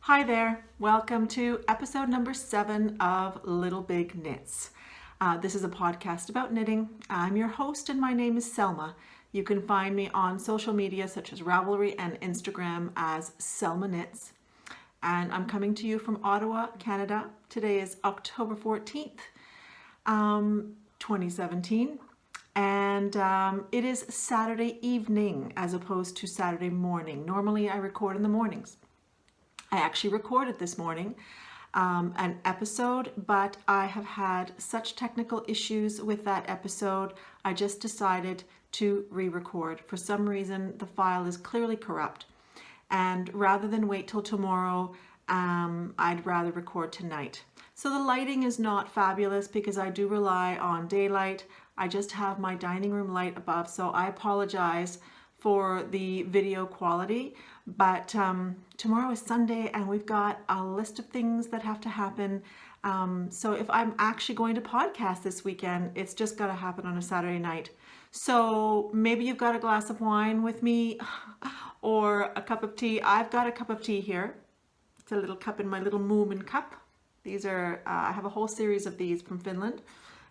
Hi there, welcome to episode number 7 of Little Big Knits. This is a podcast about knitting. I'm your host and my name is Selma. You can find me on social media such as Ravelry and Instagram as Selma Knits. And I'm coming to you from Ottawa, Canada. Today is October 14th, 2017. And it is Saturday evening as opposed to Saturday morning. Normally I record in the mornings. I actually recorded this morning an episode, but I have had such technical issues with that episode, I just decided to re-record. For some reason, the file is clearly corrupt, and rather than wait till tomorrow, I'd rather record tonight. So the lighting is not fabulous because I do rely on daylight. I just have my dining room light above, so I apologize for the video quality, but tomorrow is Sunday and we've got a list of things that have to happen. So if I'm actually going to podcast this weekend, it's just got to happen on a Saturday night. So maybe you've got a glass of wine with me or a cup of tea. I've got a cup of tea here. It's a little cup in my little Moomin cup. These are, I have a whole series of these from Finland,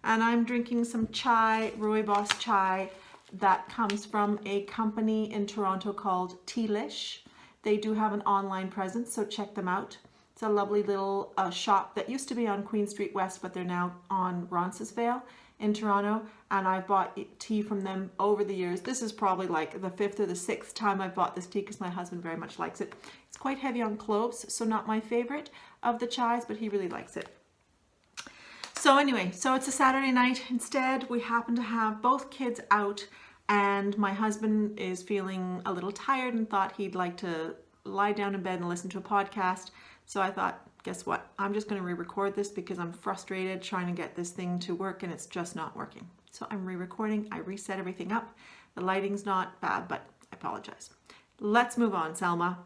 and I'm drinking some chai, rooibos chai, that comes from a company in Toronto called Tealish. They do have an online presence, so check them out. It's a lovely little shop that used to be on Queen Street West, but they're now on Roncesvalles in Toronto, and I've bought tea from them over the years. This is probably like the 5th or the 6th time I've bought this tea because my husband very much likes it. It's quite heavy on cloves, so not my favorite of the chais, but he really likes it. So anyway, so it's a Saturday night. Instead, we happen to have both kids out, and my husband is feeling a little tired and thought he'd like to lie down in bed and listen to a podcast. So I thought, guess what? I'm just going to re-record this because I'm frustrated trying to get this thing to work and it's just not working. So I'm re-recording. I reset everything up. The lighting's not bad, but I apologize. Let's move on, Selma.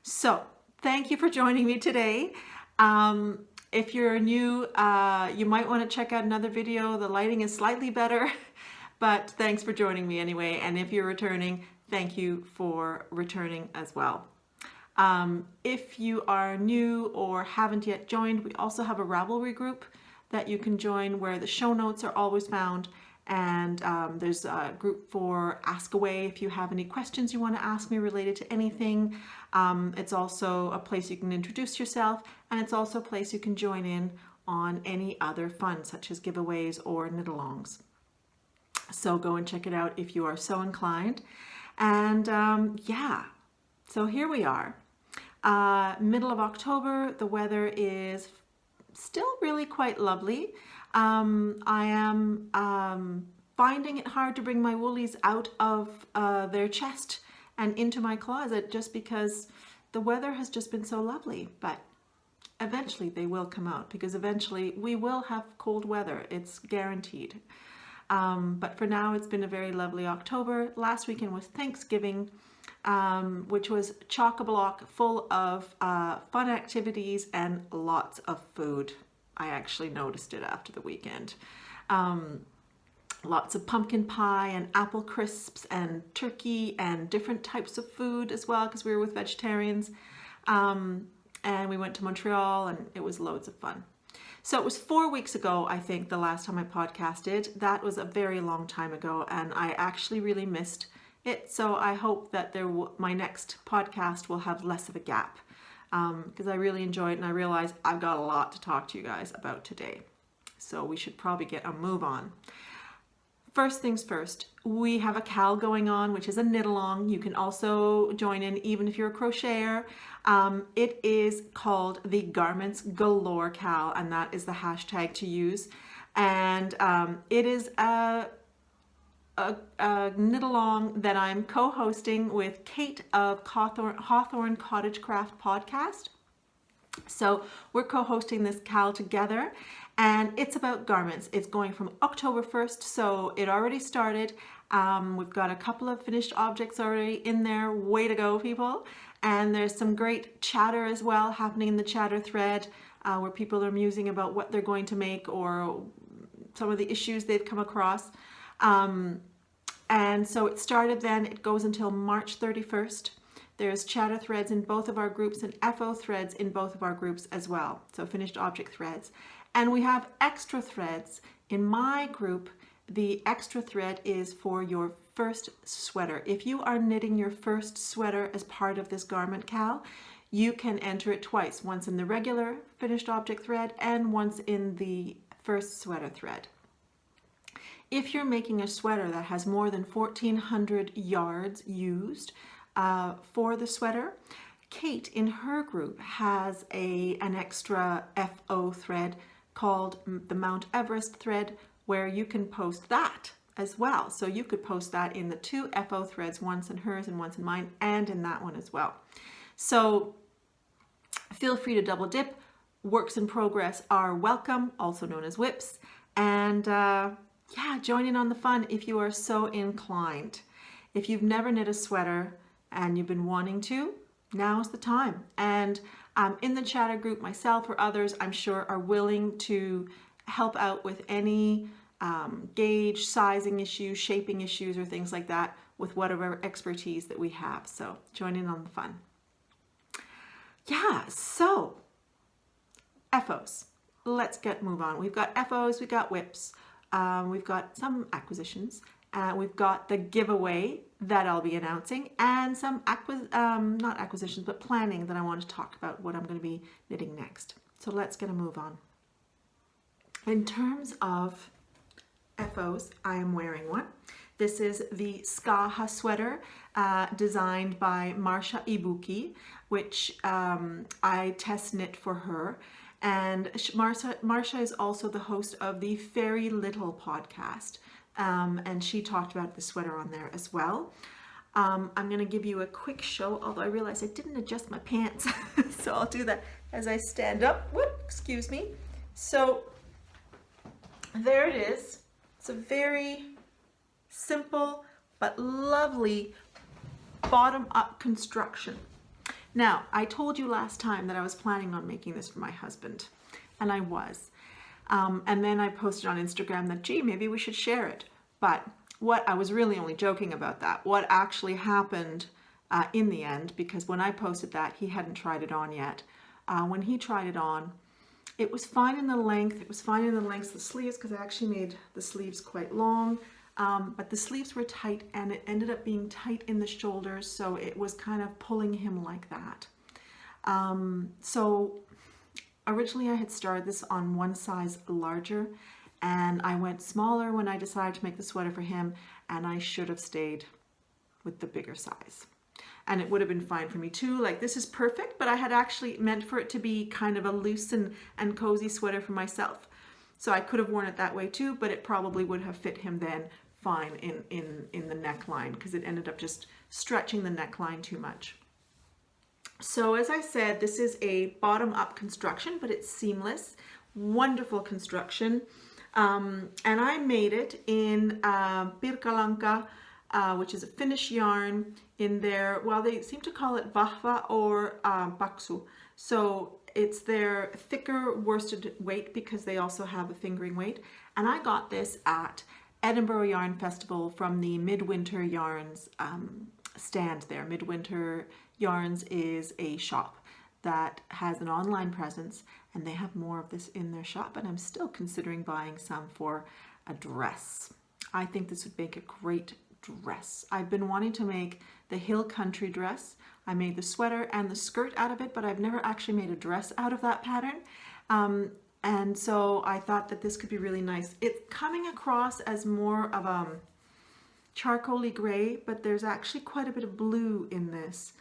So thank you for joining me today. If you're new, you might want to check out another video. The lighting is slightly better, but thanks for joining me anyway. And if you're returning, thank you for returning as well. If you are new or haven't yet joined, we also have a Ravelry group that you can join where the show notes are always found. And there's a group for Ask Away if you have any questions you want to ask me related to anything. It's also a place you can introduce yourself, and it's also a place you can join in on any other fun such as giveaways or knit-alongs. So go and check it out if you are so inclined. And yeah, so here we are. Middle of October, the weather is still really quite lovely. I am finding it hard to bring my woolies out of their chest and into my closet just because the weather has just been so lovely, but eventually they will come out because eventually we will have cold weather. It's guaranteed. But for now, it's been a very lovely October. Last weekend was Thanksgiving, which was chock-a-block full of fun activities and lots of food. I actually noticed it after the weekend. Lots of pumpkin pie and apple crisps and turkey and different types of food as well because we were with vegetarians. And we went to Montreal and it was loads of fun. So it was 4 weeks ago, I think, the last time I podcasted. That was a very long time ago, and I actually really missed it. So I hope that my next podcast will have less of a gap because I really enjoyed it, and I realized I've got a lot to talk to you guys about today. So we should probably get a move on. First things first, we have a KAL going on, which is a knit-along. You can also join in even if you're a crocheter. It is called the Garments Galore KAL, and that is the hashtag to use. And it is a knit-along that I'm co-hosting with Kate of Hawthorne Cottage Craft podcast. So we're co-hosting this KAL together, and it's about garments. It's going from October 1st, so it already started. We've got a couple of finished objects already in there. Way to go, people. And there's some great chatter as well happening in the chatter thread where people are musing about what they're going to make or some of the issues they've come across. And so it started then. It goes until March 31st. There's chatter threads in both of our groups and FO threads in both of our groups as well. So finished object threads. And we have extra threads. In my group, the extra thread is for your first sweater. If you are knitting your first sweater as part of this Garment Cal, you can enter it twice, once in the regular finished object thread and once in the first sweater thread. If you're making a sweater that has more than 1,400 yards used for the sweater, Kate in her group has an extra FO thread called the Mount Everest thread, where you can post that as well. So you could post that in the 2 FO threads, once in hers and once in mine, and in that one as well. So feel free to double dip. Works in progress are welcome, also known as WIPs. And yeah, join in on the fun if you are so inclined. If you've never knit a sweater and you've been wanting to, now's the time. And in the chatter group, myself or others, I'm sure, are willing to help out with any gauge, sizing issues, shaping issues, or things like that with whatever expertise that we have. So join in on the fun. Yeah, so FOs. Let's move on. We've got FOs, we've got WIPs, we've got some acquisitions, we've got the giveaway that I'll be announcing, and some not acquisitions, but planning that I want to talk about what I'm going to be knitting next. So let's get a move on. In terms of FOs, I am wearing one. This is the Skaha Sweater, designed by Marcia Ibuki, which I test knit for her. And Marcia is also the host of the Fairy Little podcast, and she talked about the sweater on there as well. I'm going to give you a quick show, although I realize I didn't adjust my pants, so I'll do that as I stand up. Whoop, excuse me. So there it is. It's a very simple but lovely bottom-up construction. Now, I told you last time that I was planning on making this for my husband, and I was. And then I posted on Instagram that, gee, maybe we should share it. But what I was really only joking about that. What actually happened in the end, because when I posted that, he hadn't tried it on yet. When he tried it on, it was fine in the length. It was fine in the lengths of the sleeves, because I actually made the sleeves quite long. But the sleeves were tight, and it ended up being tight in the shoulders, so it was kind of pulling him like that. So originally I had started this on one size larger, and I went smaller when I decided to make the sweater for him, and I should have stayed with the bigger size. And it would have been fine for me too. Like, this is perfect, but I had actually meant for it to be kind of a loose and cozy sweater for myself. So I could have worn it that way too, but it probably would have fit him then fine in the neckline, because it ended up just stretching the neckline too much. So as I said, this is a bottom-up construction, but it's seamless. Wonderful construction. And I made it in Pirkalanka, which is a Finnish yarn in there. Well, they seem to call it vahva or paksu. So it's their thicker worsted weight, because they also have a fingering weight. And I got this at Edinburgh Yarn Festival from the Midwinter Yarns stand there. Midwinter Yarns is a shop that has an online presence, and they have more of this in their shop, and I'm still considering buying some for a dress. I think this would make a great dress. I've been wanting to make the hill country dress. I made the sweater and the skirt out of it, but I've never actually made a dress out of that pattern. And so I thought that this could be really nice. It's coming across as more of a charcoaly gray, but there's actually quite a bit of blue in this.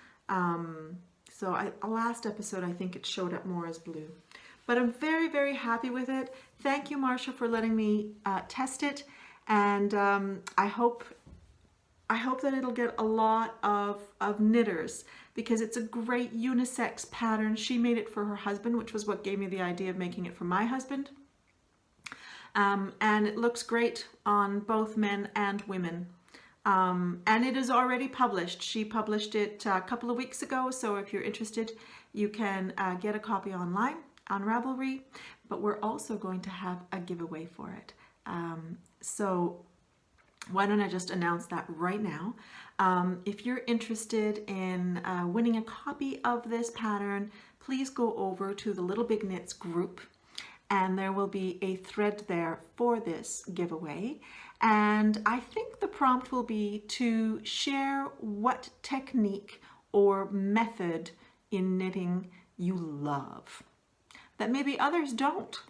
Last episode, I think it showed up more as blue. But I'm very, very happy with it. Thank you, Marcia, for letting me test it. And I hope that it'll get a lot of knitters, because it's a great unisex pattern. She made it for her husband, which was what gave me the idea of making it for my husband. And it looks great on both men and women. And it is already published. She published it a couple of weeks ago, so if you're interested, you can get a copy online on Ravelry, but we're also going to have a giveaway for it. So why don't I just announce that right now? If you're interested in winning a copy of this pattern, please go over to the Little Big Knits group, and there will be a thread there for this giveaway. And I think the prompt will be to share what technique or method in knitting you love that maybe others don't,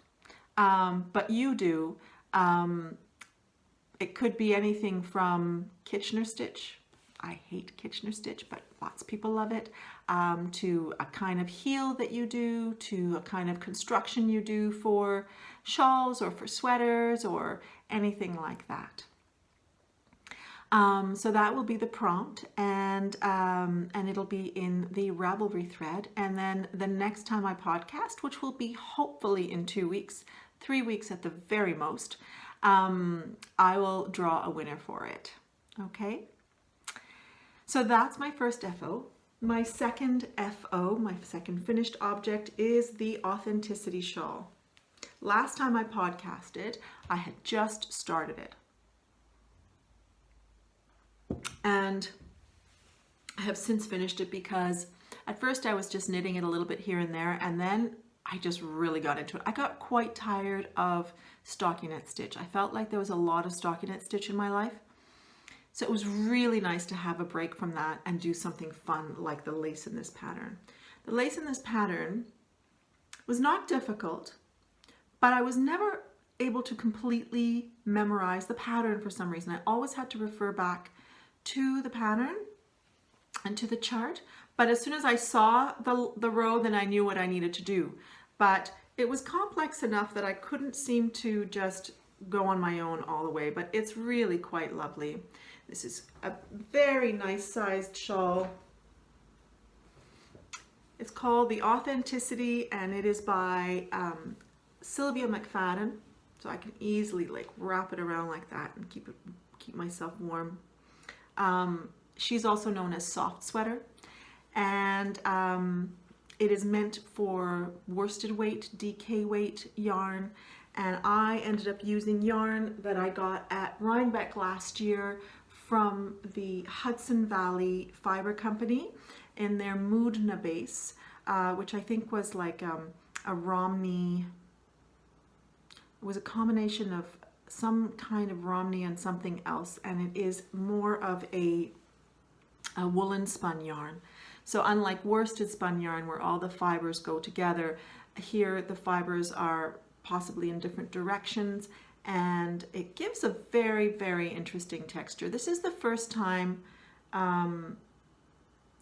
but you do. It could be anything from Kitchener stitch. I hate Kitchener stitch, but lots of people love it, to a kind of heel that you do, to a kind of construction you do for shawls or for sweaters or anything like that. So that will be the prompt, and it'll be in the Ravelry thread. And then the next time I podcast, which will be hopefully in 2 weeks, 3 weeks at the very most, I will draw a winner for it. Okay? So that's my first FO. My second FO, my second finished object, is the Authenticity Shawl. Last time I podcasted, I had just started it. And I have since finished it because at first I was just knitting it a little bit here and there, and then I just really got into it. I got quite tired of stockinette stitch. I felt like there was a lot of stockinette stitch in my life. So it was really nice to have a break from that and do something fun like the lace in this pattern. The lace in this pattern was not difficult, but I was never able to completely memorize the pattern for some reason. I always had to refer back to the pattern and to the chart, but as soon as I saw the row, then I knew what I needed to do. But it was complex enough that I couldn't seem to just go on my own all the way, but it's really quite lovely. This is a very nice sized shawl. It's called the Authenticity, and it is by Sylvia McFadden, so I can easily like wrap it around like that and keep myself warm. She's also known as Soft Sweater, and it is meant for worsted weight, DK weight yarn, and I ended up using yarn that I got at Rhinebeck last year from the Hudson Valley Fiber Company in their Moodna base, which I think was like a Romney. It was a combination of some kind of Romney and something else, and it is more of a woolen spun yarn. So unlike worsted spun yarn where all the fibers go together, here the fibers are possibly in different directions, and it gives a very, very interesting texture. This is the first time, I'm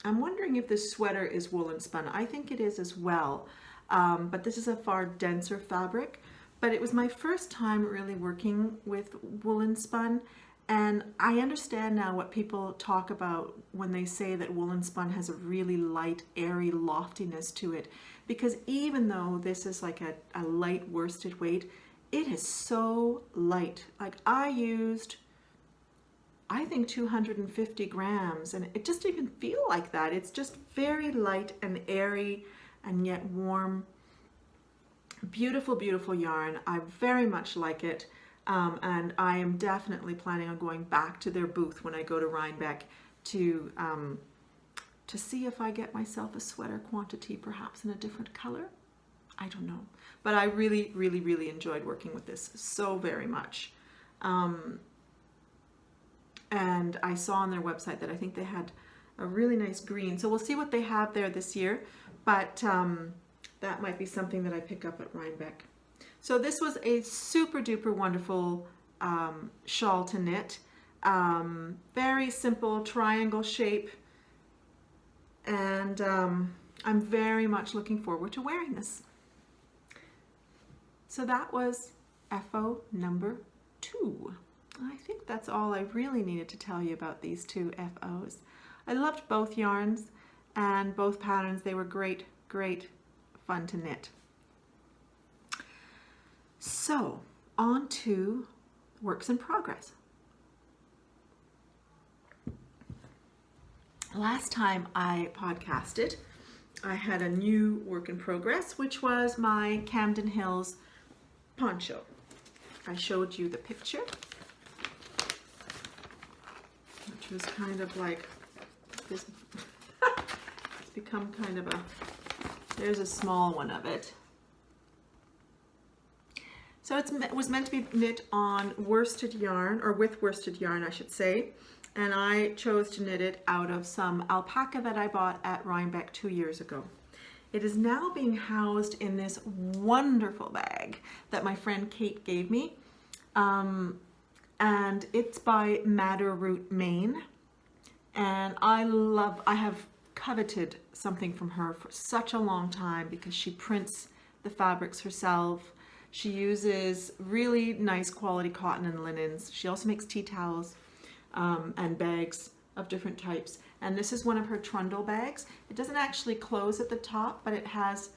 wondering if this sweater is woolen spun. I think it is as well, but this is a far denser fabric. But it was my first time really working with woolen spun, and I understand now what people talk about when they say that woolen spun has a really light, airy loftiness to it, because even though this is like a light worsted weight, it is so light. Like I used, I think 250 grams, and it just didn't even feel like that. It's just very light and airy and yet warm. Beautiful, beautiful yarn. I very much like it, and I am definitely planning on going back to their booth when I go to Rhinebeck to see if I get myself a sweater quantity, perhaps in a different color. I don't know, but I really, really, really enjoyed working with this so very much. And I saw on their website that I think they had a really nice green, so we'll see what they have there this year, but that might be something that I pick up at Rhinebeck. So this was a super duper wonderful shawl to knit. Very simple triangle shape, and I'm very much looking forward to wearing this. So that was FO number 2. I think that's all I really needed to tell you about these two FOs. I loved both yarns and both patterns. They were great, great fun to knit. So on to works in progress. Last time I podcasted, I had a new work in progress, which was my Camden Hills poncho. I showed you the picture. was kind of like this. It's become kind of a, there's a small one of it. So it was meant to be knit on worsted yarn, or with worsted yarn, I should say. And I chose to knit it out of some alpaca that I bought at Rhinebeck 2 years ago. It is now being housed in this wonderful bag that my friend Kate gave me. And it's by Madder Root, Maine. And I have coveted something from her for such a long time because she prints the fabrics herself. She uses really nice quality cotton and linens. She also makes tea towels and bags of different types. And this is one of her trundle bags. It doesn't actually close at the top, but it has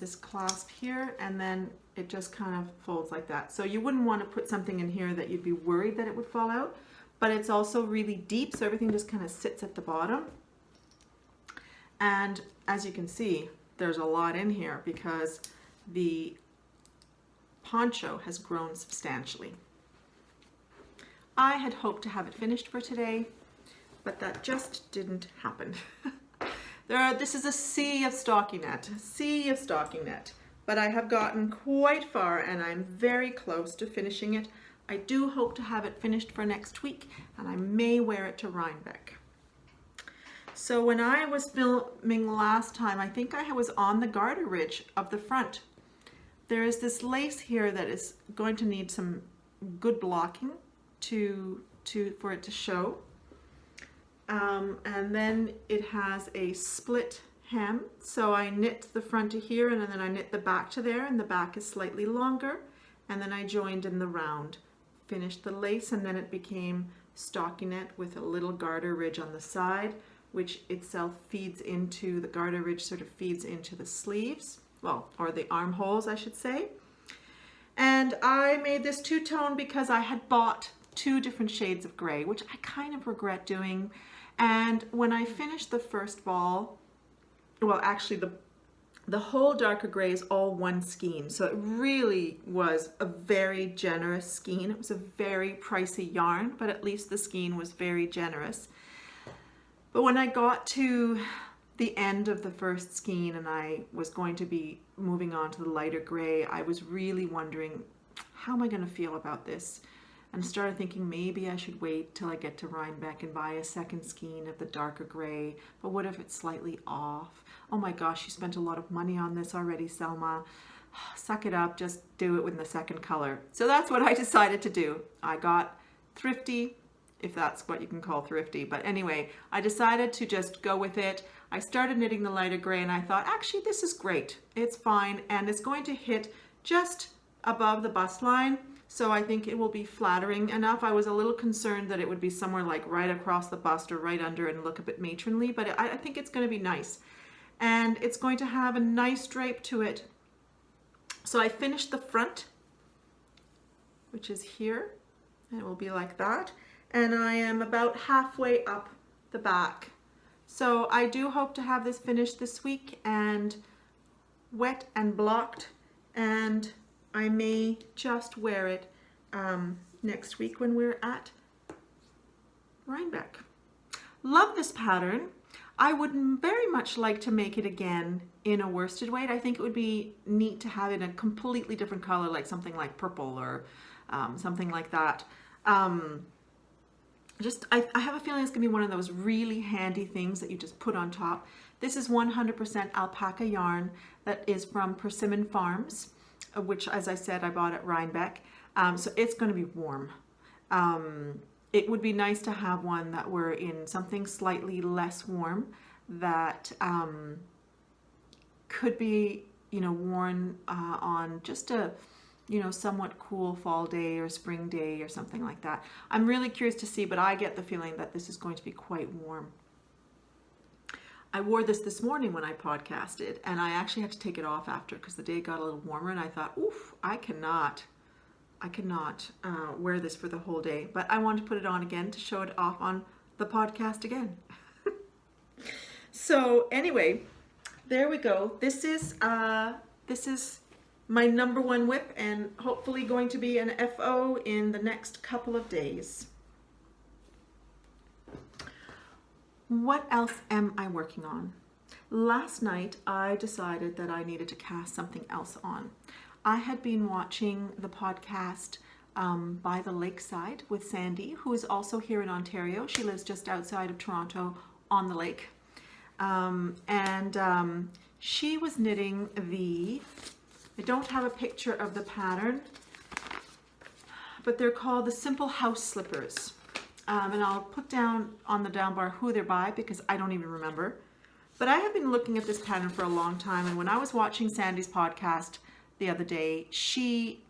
this clasp here, and then it just kind of folds like that. So you wouldn't want to put something in here that you'd be worried that it would fall out, but it's also really deep, so everything just kind of sits at the bottom. And as you can see, there's a lot in here because the poncho has grown substantially. I had hoped to have it finished for today, but that just didn't happen. This is a sea of stockinette, but I have gotten quite far and I'm very close to finishing it. I do hope to have it finished for next week, and I may wear it to Rhinebeck. So when I was filming last time, I think I was on the garter ridge of the front. There is this lace here that is going to need some good blocking for it to show. And then it has a split hem. So I knit the front to here, and then I knit the back to there, and the back is slightly longer. And then I joined in the round, finished the lace, and then it became stockinette with a little garter ridge on the side, which itself feeds into, the garter ridge sort of feeds into the sleeves, well, or the armholes, I should say. And I made this two-tone because I had bought 2 different shades of gray, which I kind of regret doing. And when I finished the first ball, well, actually the whole darker gray is all one skein. So it really was a very generous skein. It was a very pricey yarn, but at least the skein was very generous. But when I got to the end of the first skein and I was going to be moving on to the lighter gray, I was really wondering, how am I going to feel about this? And started thinking maybe I should wait till I get to Rhinebeck and buy a second skein of the darker gray. But what if it's slightly off? Oh my gosh, you spent a lot of money on this already, Selma. Suck it up, just do it with the second color. So that's what I decided to do. I got thrifty, if that's what you can call thrifty. But anyway, I decided to just go with it. I started knitting the lighter gray and I thought, actually, this is great. It's fine, and it's going to hit just above the bust line. So I think it will be flattering enough. I was a little concerned that it would be somewhere like right across the bust or right under and look a bit matronly, but I think it's going to be nice. And it's going to have a nice drape to it. So I finished the front, which is here, and it will be like that. And I am about halfway up the back. So I do hope to have this finished this week and wet and blocked, and I may just wear it next week when we're at Rhinebeck. Love this pattern. I would very much like to make it again in a worsted weight. I think it would be neat to have it in a completely different color, like something like purple or something like that. I have a feeling it's gonna be one of those really handy things that you just put on top. This is 100% alpaca yarn that is from Persimmon Farms, which, as I said, I bought at Rhinebeck. So it's going to be warm. It would be nice to have one that were in something slightly less warm that could be, worn on just a, somewhat cool fall day or spring day or something like that. I'm really curious to see, but I get the feeling that this is going to be quite warm. I wore this morning when I podcasted, and I actually had to take it off after because the day got a little warmer, and I thought, oof, I cannot wear this for the whole day. But I wanted to put it on again to show it off on the podcast again. So anyway, there we go. This is my #1 whip, and hopefully going to be an FO in the next couple of days. what else am I working on? Last night, I decided that I needed to cast something else on. I had been watching the podcast By the Lakeside with Sandy, who is also here in Ontario. She lives just outside of Toronto on the lake. She was knitting I don't have a picture of the pattern, but they're called the Simple House Slippers. And I'll put down on the down bar who they're by because I don't even remember. But I have been looking at this pattern for a long time, and when I was watching Sandy's podcast the other day, she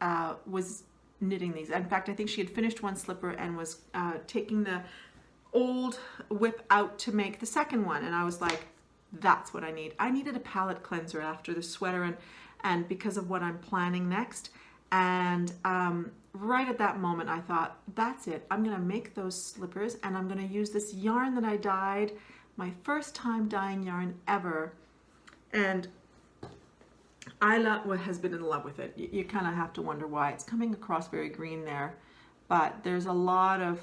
was knitting these. In fact, I think she had finished one slipper and was taking the old whip out to make the second one, and I was like, that's what I need. I needed a palette cleanser after the sweater and because of what I'm planning next. And right at that moment, I thought, that's it. I'm going to make those slippers, and I'm going to use this yarn that I dyed, my first time dyeing yarn ever. And Isla has been in love with it. You kind of have to wonder why. It's coming across very green there, but there's a lot of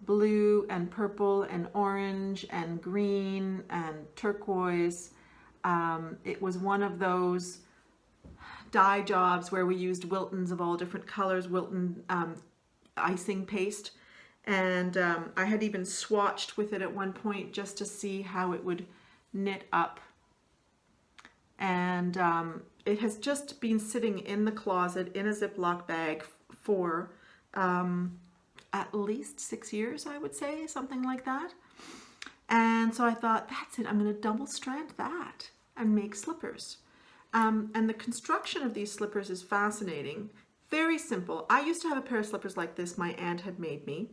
blue and purple and orange and green and turquoise. It was one of those dye jobs where we used Wiltons of all different colors, Wilton icing paste, and I had even swatched with it at one point just to see how it would knit up. And it has just been sitting in the closet in a Ziploc bag for at least 6 years, I would say, something like that. And so I thought, that's it, I'm going to double strand that and make slippers. And the construction of these slippers is fascinating. Very simple. I used to have a pair of slippers like this my aunt had made me.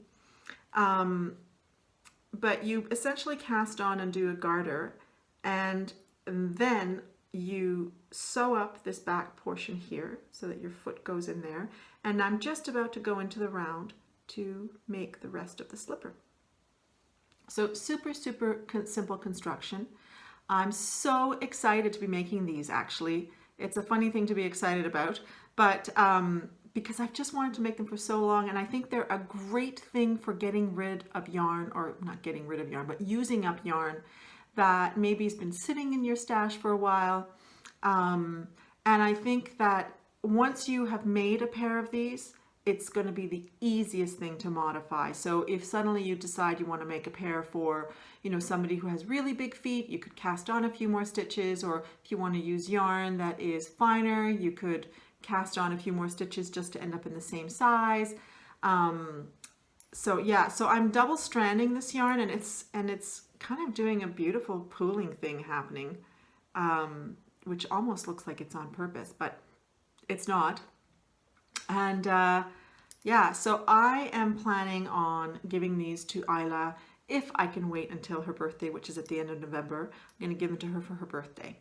But you essentially cast on and do a garter, and then you sew up this back portion here so that your foot goes in there. And I'm just about to go into the round to make the rest of the slipper. So super, super simple construction. I'm so excited to be making these, actually. It's a funny thing to be excited about, but because I've just wanted to make them for so long, and I think they're a great thing for getting rid of yarn, or not getting rid of yarn, but using up yarn that maybe has been sitting in your stash for a while. And I think that once you have made a pair of these, it's going to be the easiest thing to modify. So if suddenly you decide you want to make a pair for, somebody who has really big feet, you could cast on a few more stitches, or if you want to use yarn that is finer, you could cast on a few more stitches just to end up in the same size. So I'm double stranding this yarn, and it's kind of doing a beautiful pooling thing happening, which almost looks like it's on purpose, but it's not. And so I am planning on giving these to Isla if I can wait until her birthday, which is at the end of November. I'm going to give them to her for her birthday.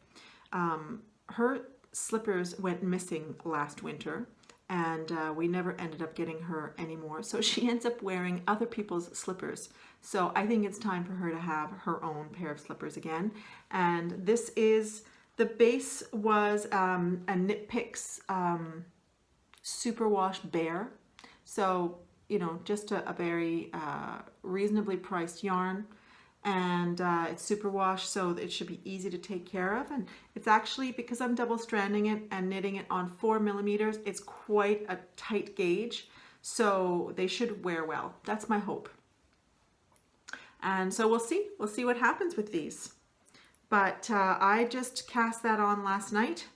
Her slippers went missing last winter, and we never ended up getting her anymore. So she ends up wearing other people's slippers. So I think it's time for her to have her own pair of slippers again. And this is, the base was a Knit Picks Superwash Bear. So, just a very reasonably priced yarn, and it's superwash, so it should be easy to take care of. And it's actually, because I'm double stranding it and knitting it on 4 millimeters, it's quite a tight gauge, so they should wear well. That's my hope. And so we'll see what happens with these. But I just cast that on last night.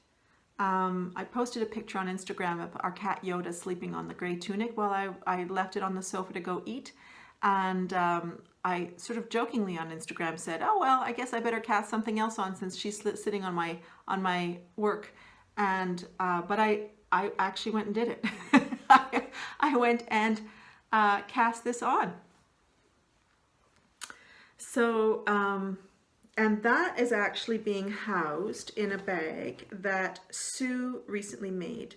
I posted a picture on Instagram of our cat Yoda sleeping on the gray tunic while I left it on the sofa to go eat. And I sort of jokingly on Instagram said, oh, well, I guess I better cast something else on since she's sitting on my work. And but I actually went and did it. I went and cast this on. So, and that is actually being housed in a bag that Sue recently made.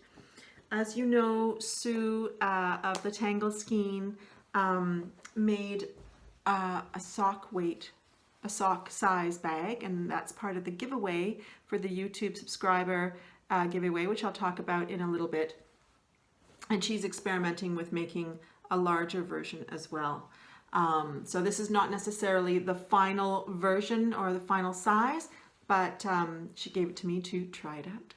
As you know, Sue of the Tangle Skein made a sock size bag, and that's part of the giveaway for the YouTube subscriber giveaway, which I'll talk about in a little bit. And she's experimenting with making a larger version as well. So this is not necessarily the final version or the final size, but she gave it to me to try it out.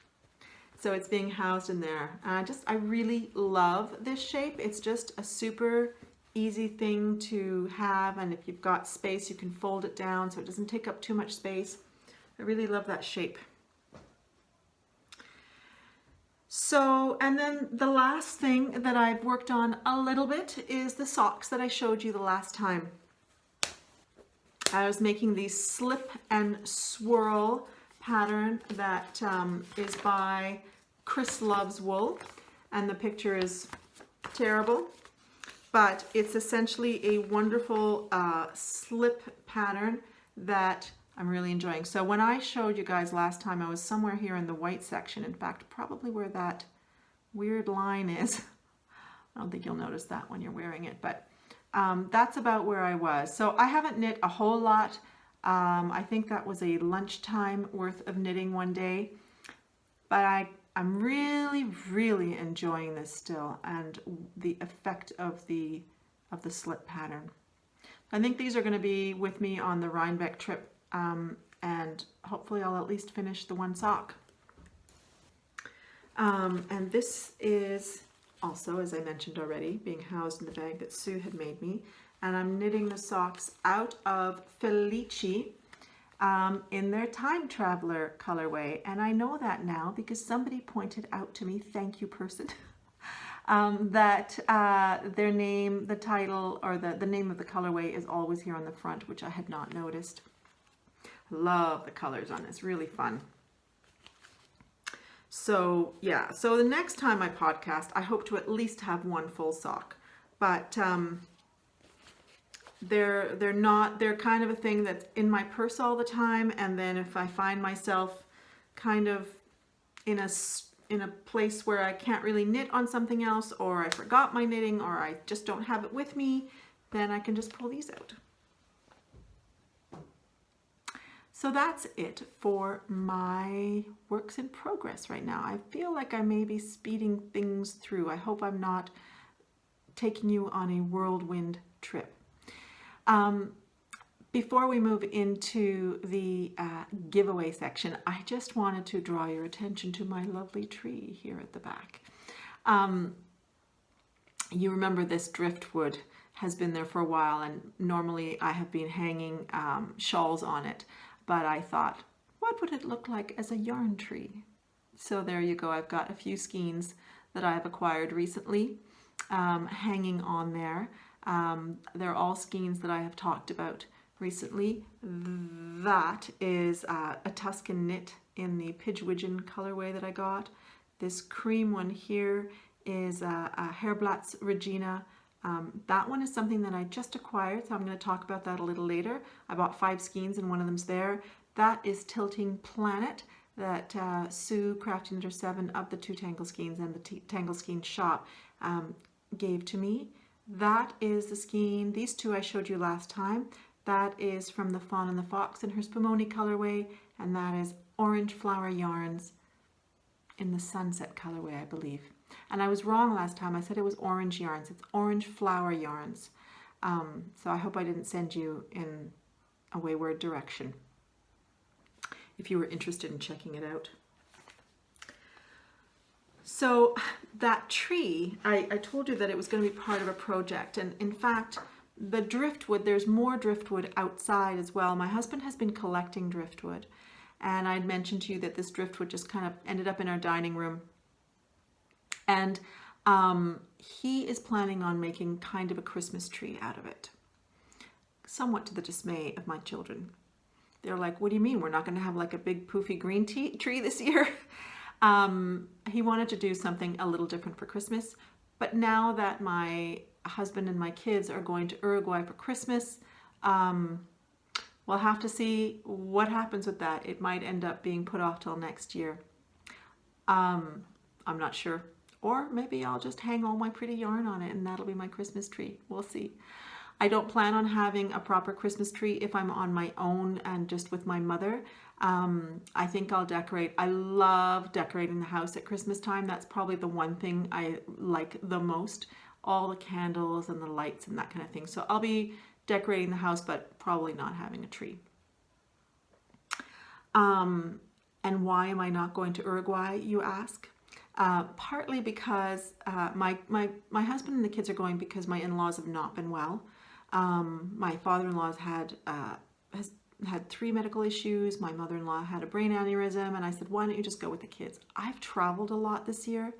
So it's being housed in there. I really love this shape. It's just a super easy thing to have, and if you've got space, you can fold it down so it doesn't take up too much space. I really love that shape. So, and then the last thing that I've worked on a little bit is the socks that I showed you the last time. I was making the slip and swirl pattern that is by Chris Loves Wool, and the picture is terrible, but it's essentially a wonderful slip pattern that I'm really enjoying. So when I showed you guys last time, I was somewhere here in the white section. In fact, probably where that weird line is. I don't think you'll notice that when you're wearing it, but that's about where I was. So I haven't knit a whole lot. I think that was a lunchtime worth of knitting one day, but I'm really enjoying this still, and the effect of the slip pattern. I think these are going to be with me on the Rhinebeck trip, and hopefully I'll at least finish the one sock. And this is also, as I mentioned already, being housed in the bag that Sue had made me, and I'm knitting the socks out of Felici in their Time Traveler colorway. And I know that now because somebody pointed out to me, thank you person, that their name, the title, or the name of the colorway is always here on the front, which I had not noticed. Love the colors on this, really fun. So yeah, so the next time I podcast, I hope to at least have one full sock, but they're kind of a thing that's in my purse all the time, and then if I find myself kind of in a place where I can't really knit on something else, or I forgot my knitting, or I just don't have it with me, then I can just pull these out. So that's it for my works in progress right now. I feel like I may be speeding things through. I hope I'm not taking you on a whirlwind trip. Before we move into the giveaway section, I just wanted to draw your attention to my lovely tree here at the back. You remember this driftwood has been there for a while, and normally I have been hanging shawls on it. But I thought, what would it look like as a yarn tree? So there you go. I've got a few skeins that I've acquired recently hanging on there. They're all skeins that I have talked about recently. That is a Tuscan knit in the Pidgewigeon colorway that I got. This cream one here is a Hairblatt's Regina. That one is something that I just acquired, so I'm going to talk about that a little later. I bought 5 skeins and one of them's there. That is Tilting Planet that Sue, Crafty Knitter 7 of the 2 Tangle Skeins and the Tangle Skein shop gave to me. That is the skein. These two I showed you last time. That is from the Fawn and the Fox in her Spumoni colorway, and that is Orange Flower Yarns in the Sunset colorway, I believe. And I was wrong last time. I said it was orange yarns. It's Orange Flower Yarns. So I hope I didn't send you in a wayward direction if you were interested in checking it out. So that tree, I told you that it was going to be part of a project. And in fact, the driftwood, there's more driftwood outside as well. My husband has been collecting driftwood. And I'd mentioned to you that this driftwood just kind of ended up in our dining room. And he is planning on making kind of a Christmas tree out of it, somewhat to the dismay of my children. They're like, what do you mean? We're not going to have like a big poofy green tree this year? He wanted to do something a little different for Christmas. But now that my husband and my kids are going to Uruguay for Christmas, we'll have to see what happens with that. It might end up being put off till next year. I'm not sure. Or maybe I'll just hang all my pretty yarn on it and that'll be my Christmas tree. We'll see. I don't plan on having a proper Christmas tree if I'm on my own and just with my mother. I think I'll decorate. I love decorating the house at Christmas time. That's probably the one thing I like the most. All the candles and the lights and that kind of thing. So I'll be decorating the house, but probably not having a tree. And why am I not going to Uruguay, you ask? Partly because my husband and the kids are going because my in-laws have not been well. My father-in-law's has had 3 medical issues. My mother-in-law had a brain aneurysm, and I said, why don't you just go with the kids? I've traveled a lot this year,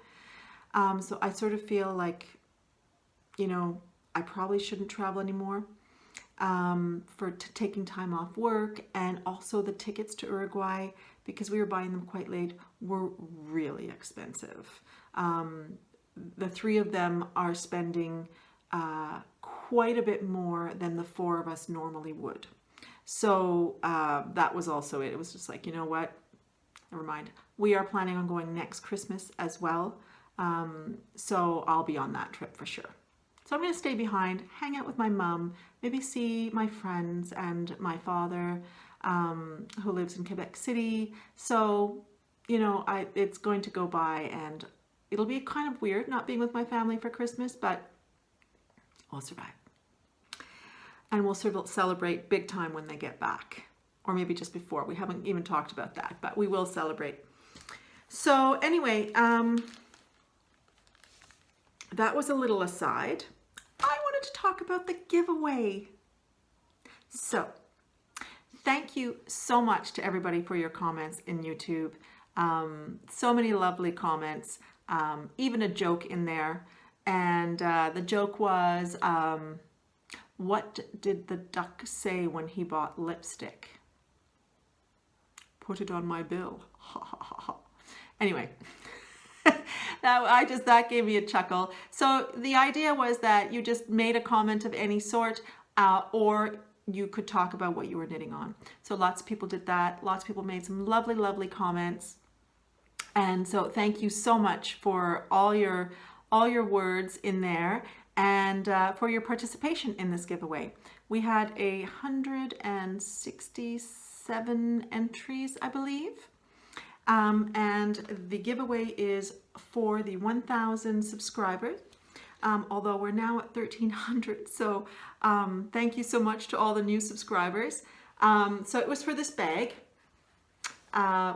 so I sort of feel like, you know, I probably shouldn't travel anymore. For taking time off work, and also the tickets to Uruguay, because we were buying them quite late, were really expensive. The 3 of them are spending quite a bit more than the 4 of us normally would. So that was also it. It was just like, you know what? Never mind. We are planning on going next Christmas as well. So I'll be on that trip for sure. So I'm going to stay behind, hang out with my mum, maybe see my friends and my father, who lives in Quebec City. So, you know, it's going to go by, and it'll be kind of weird not being with my family for Christmas, but we'll survive. And we'll celebrate big time when they get back, or maybe just before. We haven't even talked about that, but we will celebrate. So anyway, that was a little aside. I wanted to talk about the giveaway. So, thank you so much to everybody for your comments in YouTube. So many lovely comments, even a joke in there. And the joke was, what did the duck say when he bought lipstick? Put it on my bill. Ha ha ha ha. Anyway. That gave me a chuckle. So the idea was that you just made a comment of any sort, or you could talk about what you were knitting on. So lots of people did that. Lots of people made some lovely, lovely comments. And so thank you so much for all your words in there, and for your participation in this giveaway. We had 167 entries, I believe. And the giveaway is for the 1,000 subscribers, although we're now at 1,300. So thank you so much to all the new subscribers. So it was for this bag,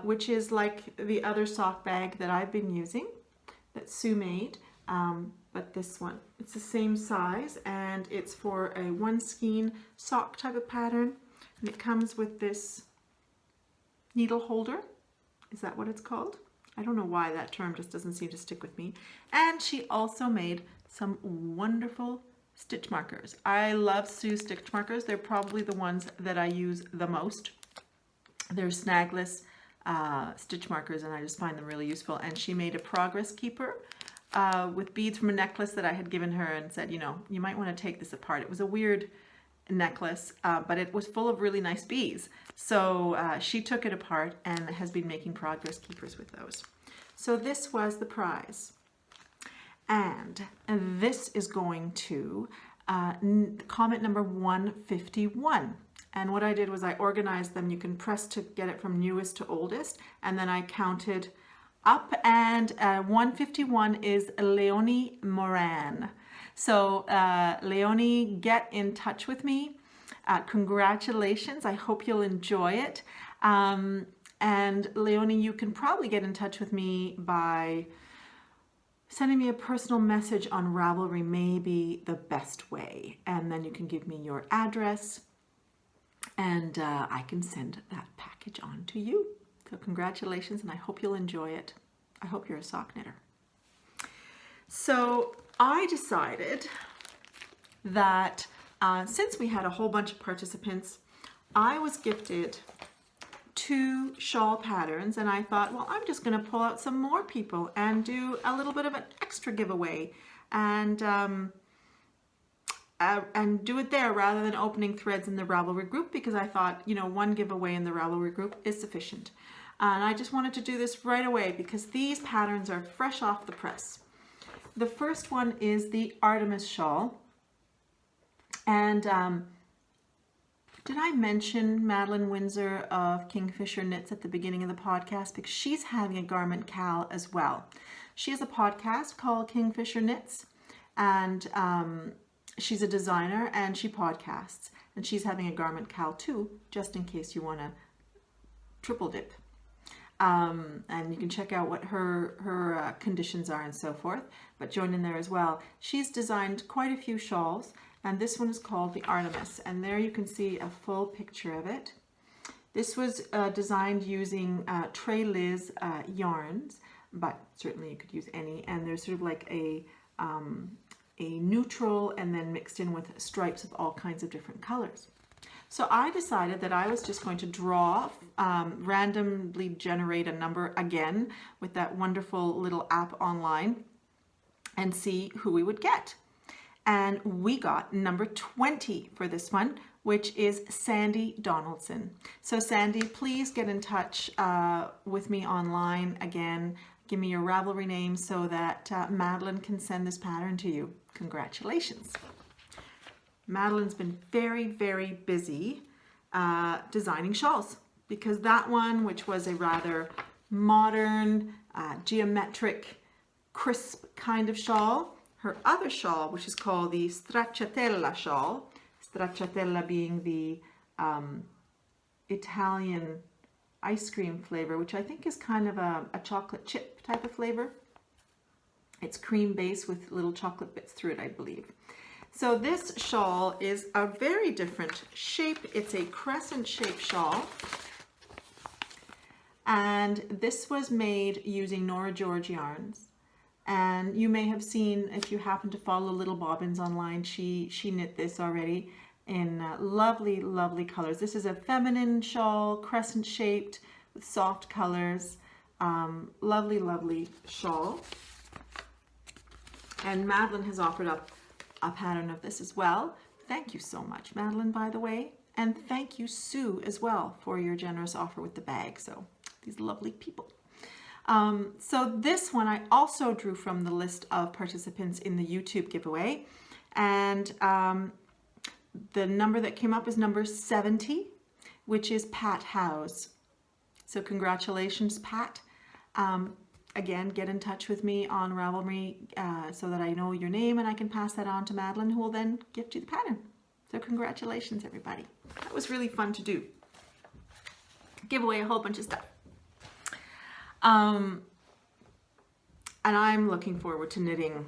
which is like the other sock bag that I've been using that Sue made. But this one, it's the same size, and it's for a one skein sock type of pattern. And it comes with this needle holder. Is that what it's called? I don't know why that term just doesn't seem to stick with me. And she also made some wonderful stitch markers. I love Sue's stitch markers. They're probably the ones that I use the most. They're snagless stitch markers, and I just find them really useful. And she made a progress keeper with beads from a necklace that I had given her, and said, you know, you might want to take this apart. It was a weird necklace, but it was full of really nice beads. So she took it apart and has been making progress keepers with those. So this was the prize. And this is going to comment number 151. And what I did was I organized them. You can press to get it from newest to oldest. And then I counted up, and 151 is Leonie Moran. So Leonie, get in touch with me. Congratulations. I hope you'll enjoy it. And Leonie, you can probably get in touch with me by sending me a personal message on Ravelry, may be the best way. And then you can give me your address, and I can send that package on to you. So congratulations, and I hope you'll enjoy it. I hope you're a sock knitter. So I decided that since we had a whole bunch of participants, I was gifted 2 shawl patterns, and I thought, well, I'm just going to pull out some more people and do a little bit of an extra giveaway, and do it there rather than opening threads in the Ravelry group, because I thought, you know, one giveaway in the Ravelry group is sufficient. And I just wanted to do this right away because these patterns are fresh off the press. The first one is the Artemis Shawl. And did I mention Madeline Windsor of Kingfisher Knits at the beginning of the podcast? Because she's having a Garment Gal as well. She has a podcast called Kingfisher Knits, and she's a designer and she podcasts, and she's having a Garment Gal too, just in case you want to triple dip. And you can check out what her conditions are and so forth, but join in there as well. She's designed quite a few shawls, and this one is called the Artemis, and there you can see a full picture of it. This was designed using Trey Liz yarns, but certainly you could use any, and there's sort of like a neutral and then mixed in with stripes of all kinds of different colors. So I decided that I was just going to draw, randomly generate a number again with that wonderful little app online and see who we would get. And we got number 20 for this one, which is Sandy Donaldson. So Sandy, please get in touch with me online again. Give me your Ravelry name so that Madeline can send this pattern to you. Congratulations. Madeline's been very, very busy designing shawls, because that one, which was a rather modern, geometric, crisp kind of shawl, her other shawl, which is called the Stracciatella shawl, Stracciatella being the Italian ice cream flavor, which I think is kind of a chocolate chip type of flavor. It's cream based with little chocolate bits through it, I believe. So this shawl is a very different shape. It's a crescent shaped shawl. And this was made using Nora George yarns. And you may have seen, if you happen to follow Little Bobbins online, she knit this already in lovely, lovely colors. This is a feminine shawl, crescent shaped with soft colors. Lovely, lovely shawl. And Madeline has offered up a pattern of this as well. Thank you so much, Madeline, by the way. And thank you, Sue, as well, for your generous offer with the bag. So these lovely people. So this one I also drew from the list of participants in the YouTube giveaway. And the number that came up is number 70, which is Pat Howes. So congratulations, Pat. Again, get in touch with me on Ravelry so that I know your name and I can pass that on to Madeline, who will then gift you the pattern. So congratulations, everybody. That was really fun to do. Give away a whole bunch of stuff. And I'm looking forward to knitting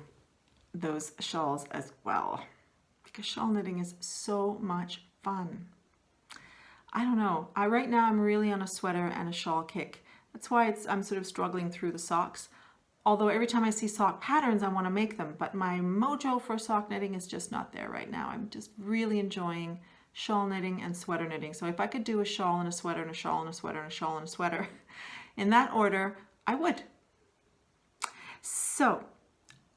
those shawls as well, because shawl knitting is so much fun. I don't know. Right now I'm really on a sweater and a shawl kick. That's why I'm sort of struggling through the socks. Although every time I see sock patterns, I want to make them, but my mojo for sock knitting is just not there right now. I'm just really enjoying shawl knitting and sweater knitting. So if I could do a shawl and a sweater and a shawl and a sweater and a shawl and a sweater in that order, I would. So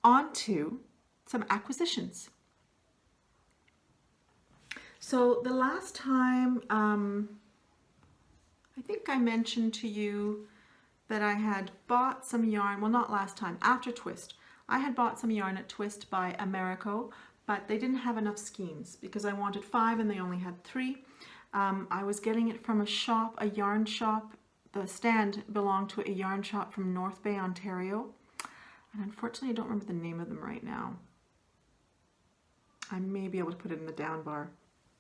on to some acquisitions. So the last time, I think I mentioned to you that I had bought some yarn, well, not last time, after Twist. I had bought some yarn at Twist by Americo, but they didn't have enough skeins because I wanted 5 and they only had 3. I was getting it from a shop, a yarn shop. The stand belonged to a yarn shop from North Bay, Ontario. And unfortunately, I don't remember the name of them right now. I may be able to put it in the down bar.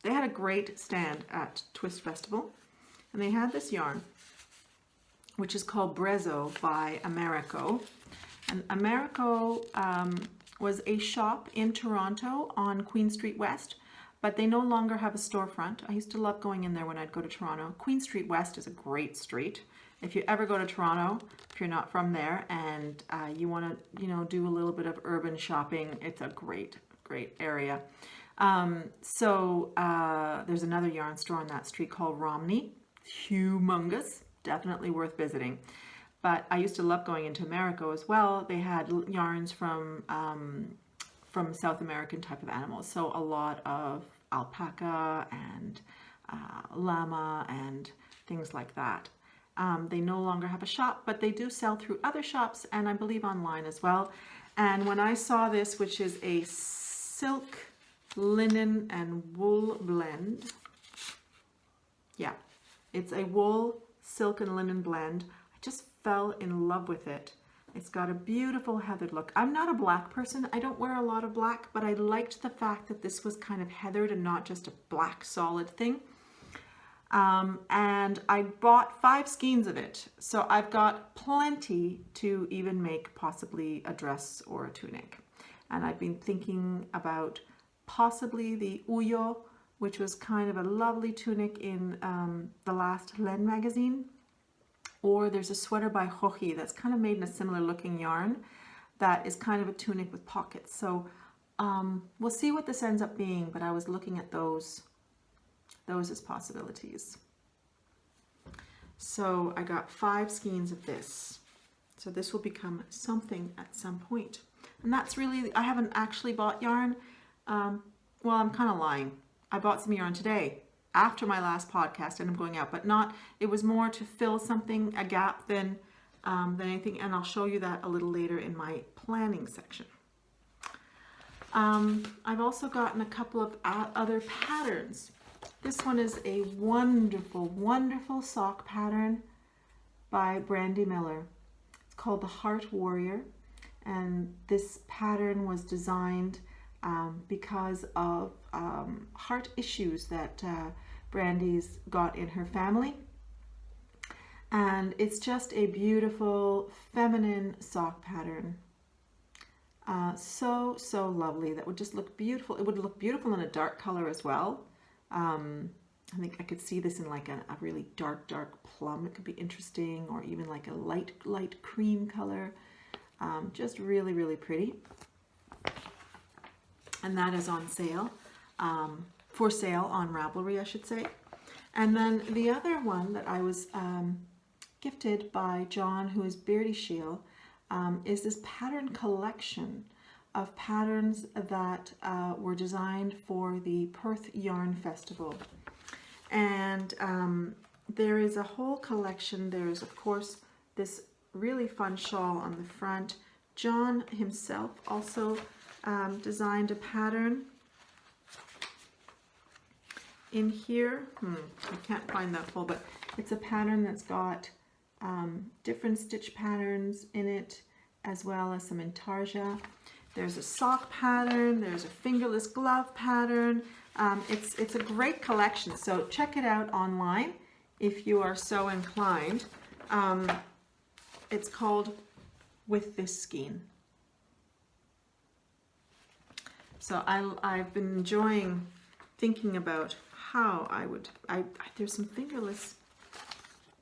They had a great stand at Twist Festival. And they had this yarn, which is called Brezzo by Americo. And Americo was a shop in Toronto on Queen Street West, but they no longer have a storefront. I used to love going in there when I'd go to Toronto. Queen Street West is a great street. If you ever go to Toronto, if you're not from there and you want to, do a little bit of urban shopping, it's a great, great area. There's another yarn store on that street called Romney. Humongous, definitely worth visiting. But I used to love going into Americo as well. They had yarns from South American type of animals, so a lot of alpaca and llama and things like that. They no longer have a shop, but they do sell through other shops and I believe online as well. And when I saw this, which is a silk, linen, and wool blend, yeah, it's a wool, silk, and linen blend. I just fell in love with it. It's got a beautiful heathered look. I'm not a black person. I don't wear a lot of black, but I liked the fact that this was kind of heathered and not just a black solid thing. And I bought 5 skeins of it. So I've got plenty to even make possibly a dress or a tunic. And I've been thinking about possibly the Uyo, which was kind of a lovely tunic in the last Len magazine. Or there's a sweater by Hochi that's kind of made in a similar looking yarn that is kind of a tunic with pockets. So we'll see what this ends up being, but I was looking at those as possibilities. So I got 5 skeins of this. So this will become something at some point. And that's really, I haven't actually bought yarn. Well, I'm kind of lying. I bought some yarn today after my last podcast and I'm going out, but not, it was more to fill something, a gap than anything. And I'll show you that a little later in my planning section. I've also gotten a couple of other patterns. This one is a wonderful, wonderful sock pattern by Brandy Miller. It's called the Heart Warrior. And this pattern was designed because of heart issues that Brandy's got in her family. And it's just a beautiful feminine sock pattern. So lovely. That would just look beautiful. It would look beautiful in a dark color as well. I think I could see this in like a really dark plum. It could be interesting, or even like a light cream color. Just really pretty. And that is on sale, for sale on Ravelry, I should say. And then the other one that I was gifted by John, who is Beardy Shield, is this pattern collection of patterns that were designed for the Perth Yarn Festival. And there is a whole collection. There's, of course, this really fun shawl on the front. John himself also designed a pattern in here. I can't find that full, but it's a pattern that's got different stitch patterns in it, as well as some intarsia. There's a sock pattern, there's a fingerless glove pattern. It's a great collection, so check it out online if you are so inclined. It's called With This Skein. So I've been enjoying thinking about how there's some fingerless,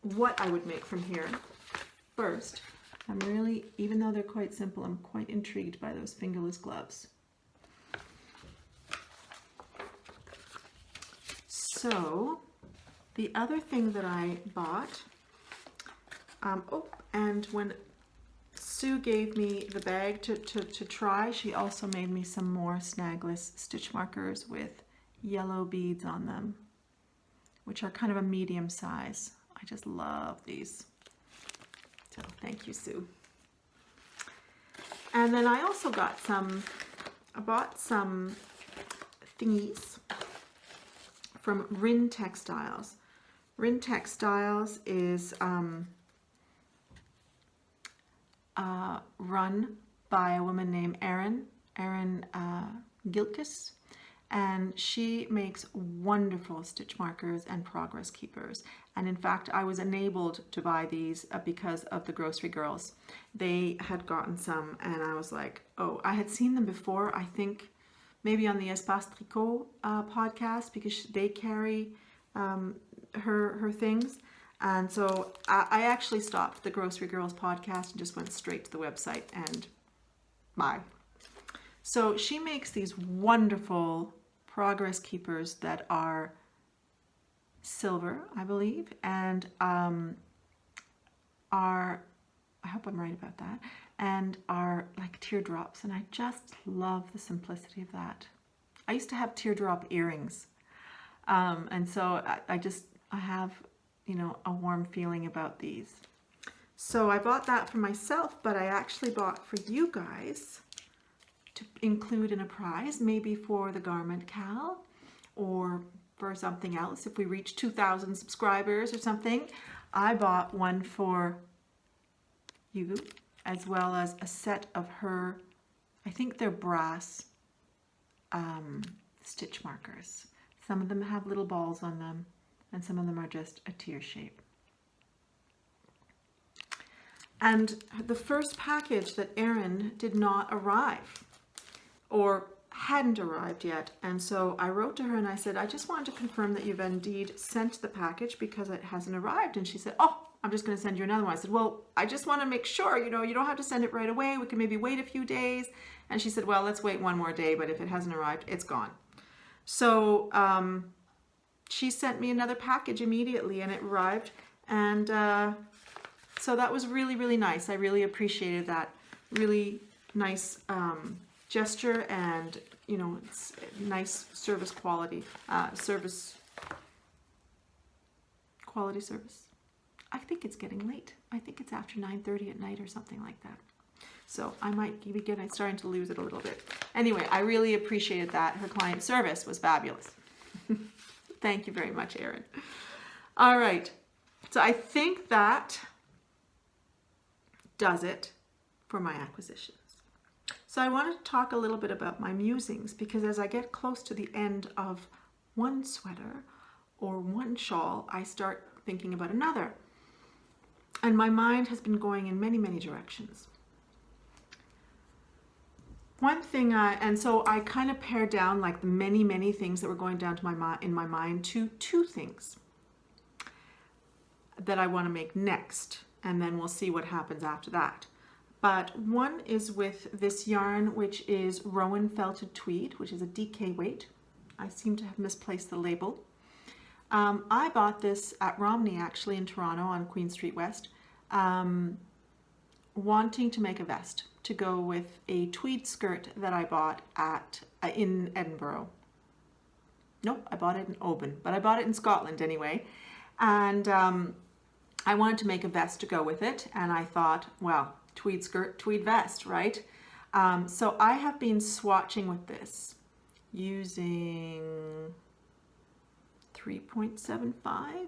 what I would make from here. First, I'm really, even though they're quite simple, I'm quite intrigued by those fingerless gloves. So the other thing that I bought, and when Sue gave me the bag to try, she also made me some more snagless stitch markers with yellow beads on them, which are kind of a medium size. I just love these. So thank you, Sue. And then I also got I bought some thingies from Rin Textiles. Rin Textiles is run by a woman named Erin Gilkis, and she makes wonderful stitch markers and progress keepers. And in fact, I was enabled to buy these because of the Grocery Girls. They had gotten some, and I was like, oh, I had seen them before, I think maybe on the Espace Tricot podcast, because they carry her things. And so I actually stopped the Grocery Girls podcast and just went straight to the website and buy. So she makes these wonderful progress keepers that are silver, I believe, and I hope I'm right about that, and are like teardrops, and I just love the simplicity of that. I used to have teardrop earrings, and so I have, a warm feeling about these. So I bought that for myself, but I actually bought for you guys to include in a prize, maybe for the Garment Gal or for something else. If we reach 2,000 subscribers or something, I bought one for you as well as a set of her, I think they're brass stitch markers. Some of them have little balls on them, and some of them are just a tear shape. And the first package that Erin did not arrive, or hadn't arrived yet, and so I wrote to her and I said, I just wanted to confirm that you've indeed sent the package because it hasn't arrived. And she said, oh, I'm just going to send you another one. I said, well, I just want to make sure, you know, you don't have to send it right away. We can maybe wait a few days. And she said, well, let's wait one more day, but if it hasn't arrived, it's gone. So she sent me another package immediately, and it arrived. And so that was really, really nice. I really appreciated that. Really nice gesture, and, you know, it's nice service quality, quality service. I think it's getting late. I think it's after 9:30 at night or something like that. So I might be starting to lose it a little bit. Anyway, I really appreciated that. Her client service was fabulous. Thank you very much, Erin. All right. So I think that does it for my acquisitions. So I want to talk a little bit about my musings, because as I get close to the end of one sweater or one shawl, I start thinking about another. And my mind has been going in many, many directions. One thing, and so I kind of pared down like the many, many things that were going down to in my mind to two things that I want to make next, and then we'll see what happens after that. But one is with this yarn, which is Rowan Felted Tweed, which is a DK weight. I seem to have misplaced the label. I bought this at Romney, actually, in Toronto on Queen Street West, wanting to make a vest to go with a tweed skirt that I bought in Edinburgh. Nope, I bought it in Oban, but I bought it in Scotland anyway. And I wanted to make a vest to go with it, and I thought, well, tweed skirt, tweed vest, right? So I have been swatching with this using 3.75,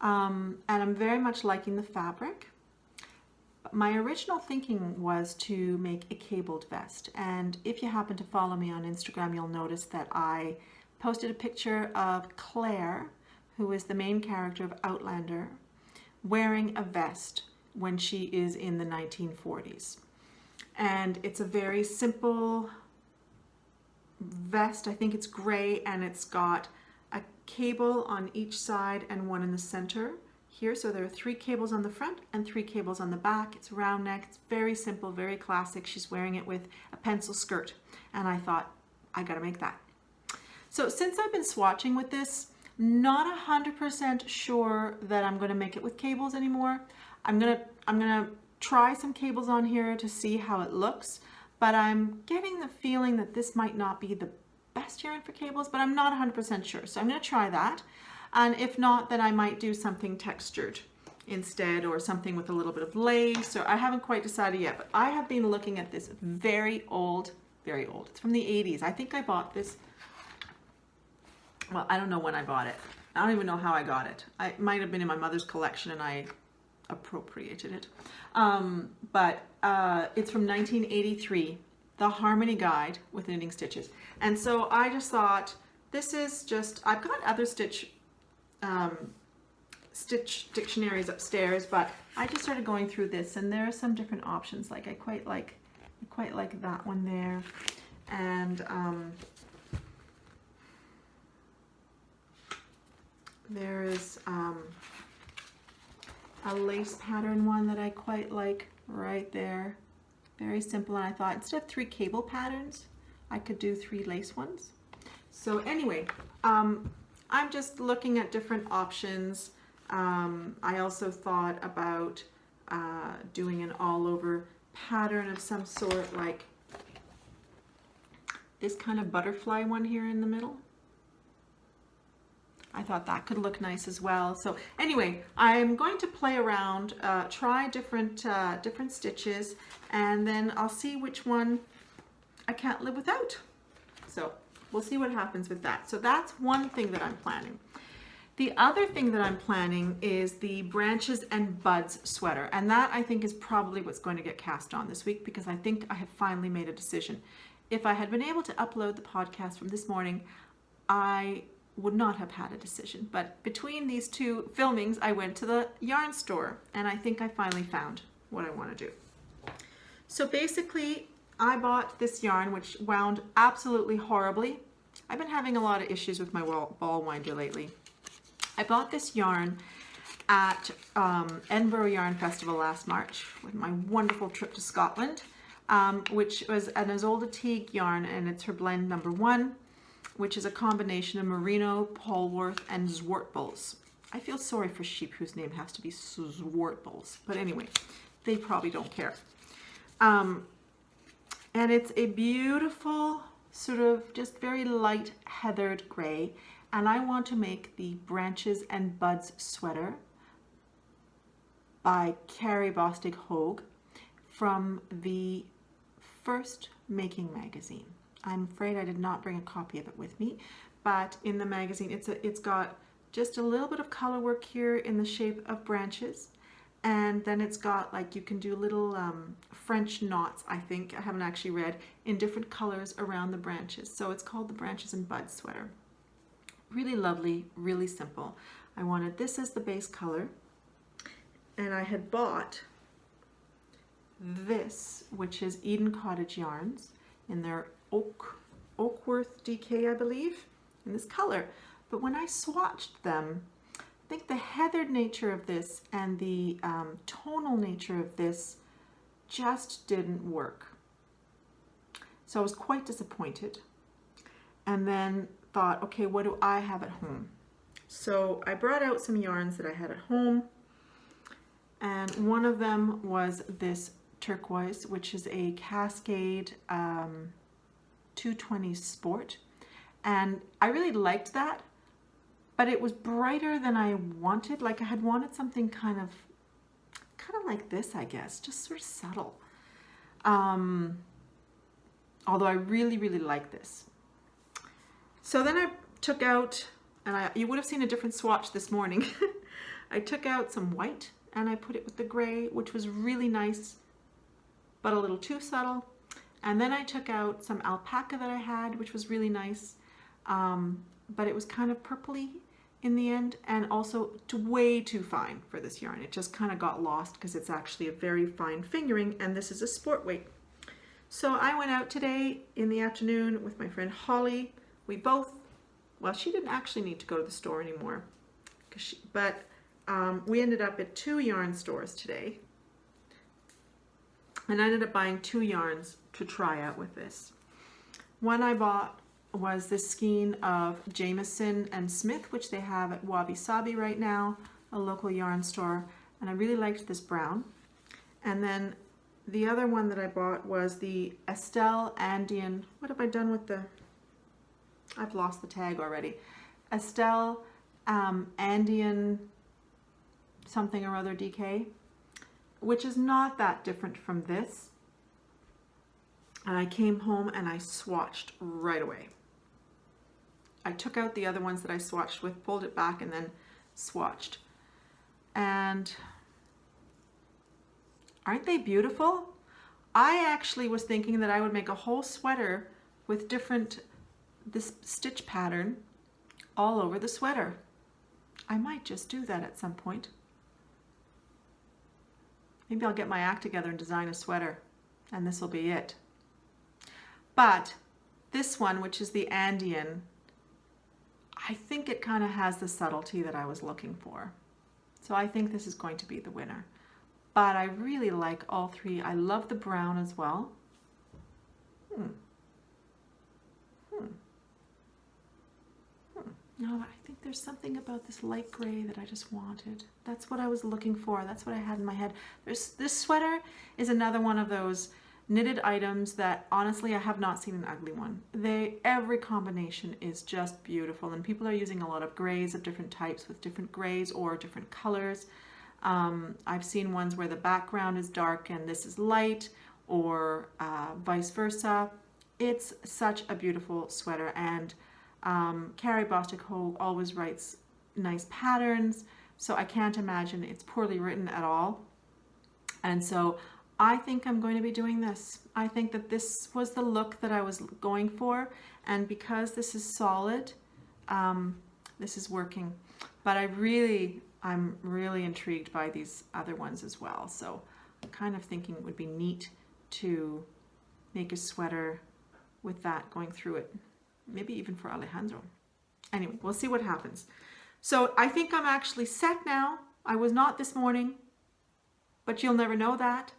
and I'm very much liking the fabric. My original thinking was to make a cabled vest, and if you happen to follow me on Instagram, you'll notice that I posted a picture of Claire, who is the main character of Outlander, wearing a vest when she is in the 1940s. And it's a very simple vest. I think it's gray, and it's got a cable on each side and one in the center here. So there are 3 cables on the front and 3 cables on the back. It's round neck. It's very simple, very classic. She's wearing it with a pencil skirt, and I thought, I gotta make that. So since I've been swatching with this, not 100% sure that I'm gonna make it with cables anymore. I'm gonna try some cables on here to see how it looks, but I'm getting the feeling that this might not be the best yarn for cables, but I'm not 100% sure. So I'm gonna try that. And if not, then I might do something textured instead, or something with a little bit of lace, or I haven't quite decided yet, but I have been looking at this very old, it's from the 80s. I think I bought this, well, I don't know when I bought it. I don't even know how I got it. It might have been in my mother's collection and I appropriated it. But it's from 1983, the Harmony Guide with Knitting Stitches. And so I just thought, this is just, I've got other stitch dictionaries upstairs, but I just started going through this, and there are some different options. Like I quite like that one there, and there is a lace pattern one that I quite like right there. Very simple, and I thought instead of 3 cable patterns, I could do 3 lace ones. So anyway, I'm just looking at different options. I also thought about doing an all-over pattern of some sort, like this kind of butterfly one here in the middle. I thought that could look nice as well. So anyway, I'm going to play around, try different stitches, and then I'll see which one I can't live without. So we'll see what happens with that. So that's one thing that I'm planning. The other thing that I'm planning is the Branches and Buds sweater, and that I think is probably what's going to get cast on this week, because I think I have finally made a decision. If I had been able to upload the podcast from this morning, I would not have had a decision. But between these two filmings, I went to the yarn store, and I think I finally found what I want to do. So basically, I bought this yarn, which wound absolutely horribly. I've been having a lot of issues with my ball winder lately. I bought this yarn at Edinburgh Yarn Festival last March with my wonderful trip to Scotland, which was an Isolde Teague yarn, and it's her blend number 1, which is a combination of merino, polwarth, and zwartbles. I feel sorry for sheep whose name has to be zwartbles, but anyway, they probably don't care. And it's a beautiful, sort of just very light heathered gray, and I want to make the Branches and Buds sweater by Carrie Bostig Hogue from the first Making magazine. I'm afraid I did not bring a copy of it with me, but in the magazine it's got just a little bit of color work here in the shape of branches, and then it's got, like, you can do little French knots, I think, I haven't actually read, in different colors around the branches. So it's called the Branches and Buds sweater. Really lovely, really simple. I wanted this as the base color, and I had bought this, which is Eden Cottage yarns in their Oakworth DK, I believe, in this color. But when I swatched them, I think the heathered nature of this and the tonal nature of this just didn't work. So I was quite disappointed, and then thought, okay, what do I have at home? So I brought out some yarns that I had at home, and one of them was this turquoise, which is a Cascade 220 Sport, and I really liked that, but it was brighter than I wanted. Like, I had wanted something kind of like this, I guess, just sort of subtle. Although I really, really like this. So then I took out, and you would have seen a different swatch this morning. I took out some white and I put it with the gray, which was really nice, but a little too subtle. And then I took out some alpaca that I had, which was really nice, but it was kind of purpley in the end, and also way too fine for this yarn. It just kind of got lost because it's actually a very fine fingering, and this is a sport weight. So I went out today in the afternoon with my friend Holly. We both, well, she didn't actually need to go to the store anymore, but we ended up at 2 yarn stores today, and I ended up buying 2 yarns to try out with this. One I bought was this skein of Jameson and Smith, which they have at Wabi Sabi right now, a local yarn store, and I really liked this brown. And then the other one that I bought was the Estelle Andean, what have I done with the, I've lost the tag already. Estelle Andean something or other DK, which is not that different from this. And I came home and I swatched right away. I took out the other ones that I swatched with, pulled it back, and then swatched. And aren't they beautiful? I actually was thinking that I would make a whole sweater with this stitch pattern all over the sweater. I might just do that at some point. Maybe I'll get my act together and design a sweater, and this will be it. But this one, which is the Andean, I think it kind of has the subtlety that I was looking for. So I think this is going to be the winner. But I really like all 3. I love the brown as well. No, I think there's something about this light gray that I just wanted. That's what I was looking for. That's what I had in my head. This sweater is another one of those knitted items that honestly I have not seen an ugly one. Every combination is just beautiful, and people are using a lot of grays of different types with different grays or different colors. I've seen ones where the background is dark and this is light, or vice versa. It's such a beautiful sweater, and Carrie Bostic Hogue always writes nice patterns. So I can't imagine it's poorly written at all. And so I think I'm going to be doing this. I think that this was the look that I was going for. And because this is solid, this is working. But I'm really intrigued by these other ones as well. So I'm kind of thinking it would be neat to make a sweater with that going through it. Maybe even for Alejandro. Anyway, we'll see what happens. So I think I'm actually set now. I was not this morning, but you'll never know that